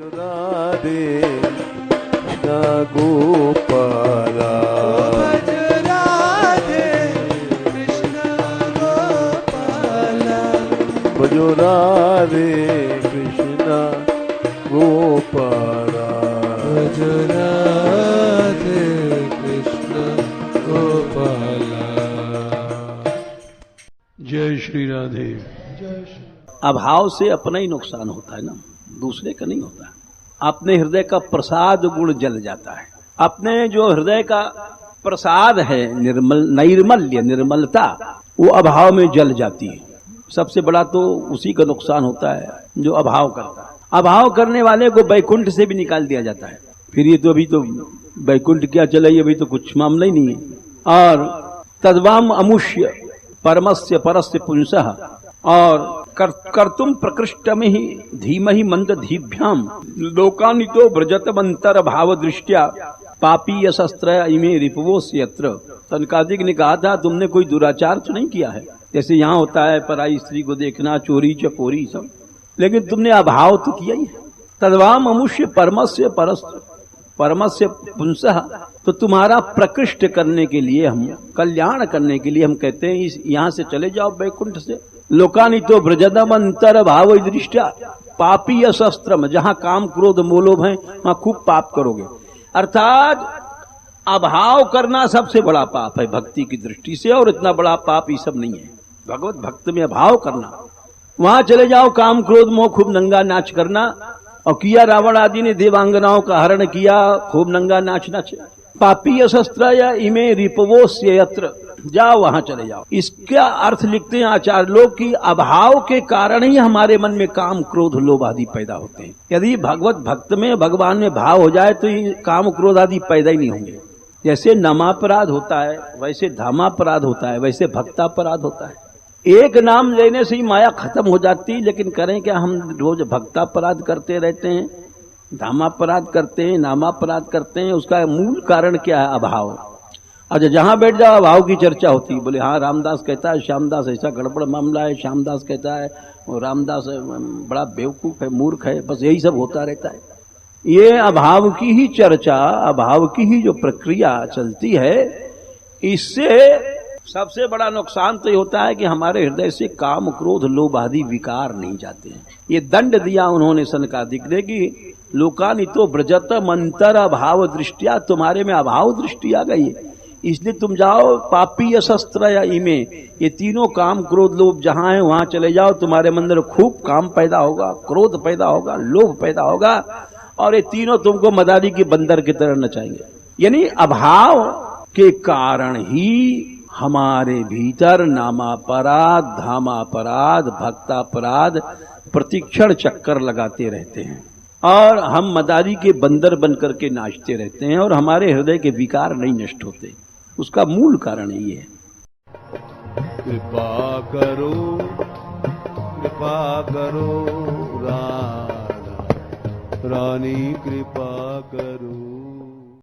राधे कृष्ण गोपाला भज राधे कृष्ण गोपाला भजो राधे कृष्ण गोपाला भज राधे कृष्ण गोपाला। जय श्री राधे। जय श्री। अभाव से अपना ही नुकसान होता है ना, दूसरे का नहीं होता। अपने हृदय का प्रसाद गुण जल जाता है। अपने जो हृदय का प्रसाद है नैर्मल्य निर्मलता, वो अभाव में जल जाती है। सबसे बड़ा तो उसी का नुकसान होता है जो अभाव करता है। अभाव करने वाले को वैकुंठ से भी निकाल दिया जाता है। फिर ये तो अभी तो वैकुंठ क्या चला, अभी तो कुछ मामला ही नहीं है। और तद्वाम अमुष्य परमस्य परस्य पुंसः और कर्तुम प्रकृष्टम ही धीमहि मंद धीभ्याम लोकानितो व्रजतमंतर भाव दृष्टिया पापी यशस्त्र इमे रिपवोस्य यत्र। तनकादिक ने कहा था, तुमने कोई दुराचार तो नहीं किया है, जैसे यहाँ होता है पराई स्त्री को देखना, चोरी चकोरी सब, लेकिन तुमने अभाव तो किया ही है। तद्वाम अमुष्य परमस्य परस्य परमस्य पुंसः, तो तुम्हारा प्रकृष्ट करने के लिए, हम कल्याण करने के लिए हम कहते हैं इस यहाँ से चले जाओ वैकुंठ से। लोकानि तो व्रजदम अंतर भाव दृष्टिया पापी शस्त्रम, जहाँ काम क्रोध मोलोभ है वहां खूब पाप करोगे। अर्थात अभाव करना सबसे बड़ा पाप है भक्ति की दृष्टि से, और इतना बड़ा पाप ये सब नहीं है। भगवत भक्त में अभाव करना, वहां चले जाओ काम क्रोध मोह खूब नंगा नाच करना, और किया रावण आदि ने देवांगनाओं का हरण किया, खूब नंगा नाच नाच। पापी शस्त्र या इमे रिपवोस्य यत्र, जाओ वहां चले जाओ। इसका अर्थ लिखते हैं आचार्य लोग कि अभाव के कारण ही हमारे मन में काम क्रोध लोभ आदि पैदा होते हैं। यदि भगवत भक्त में भगवान में भाव हो जाए तो ये काम क्रोध आदि पैदा ही नहीं होंगे। जैसे नामापराध होता है, वैसे धामापराध होता है, वैसे भक्तापराध होता है। एक नाम लेने से ही माया खत्म हो जाती, लेकिन करें क्या, हम रोज भक्तापराध करते रहते हैं, धामापराध करते हैं, नामापराध करते हैं। उसका मूल कारण क्या है? अभाव। अच्छा, जहां बैठ जाओ अभाव की चर्चा होती है। बोले हाँ रामदास कहता है, श्यामदास ऐसा गड़बड़ मामला है, श्यामदास कहता है और रामदास बड़ा बेवकूफ है, मूर्ख है, बस यही सब होता रहता है। ये अभाव की ही चर्चा, अभाव की ही जो प्रक्रिया चलती है, इससे सबसे बड़ा नुकसान तो ये होता है कि हमारे हृदय से काम क्रोध लोभ आदि विकार नहीं जाते हैं। ये दंड दिया उन्होंने सनकादिक ने कि लोकानितो व्रजत मंतर अभाव दृष्टिया, तुम्हारे में अभाव दृष्टि आ गई है, इसलिए तुम जाओ पापी शस्त्र या इमे, ये तीनों काम क्रोध लोभ जहां है वहां चले जाओ। तुम्हारे अंदर खूब काम पैदा होगा, क्रोध पैदा होगा, लोभ पैदा होगा, और ये तीनों तुमको मदारी के बंदर की तरह नचाएंगे। यानी अभाव के कारण ही हमारे भीतर नामापराध, धामापराध, भक्तापराध प्रतिक्षण चक्कर लगाते रहते हैं, और हम मदारी के बंदर बनकर के नाचते रहते हैं, और हमारे हृदय के विकार नहीं नष्ट होते। उसका मूल कारण ये है। कृपा करो राधा रानी, कृपा करो।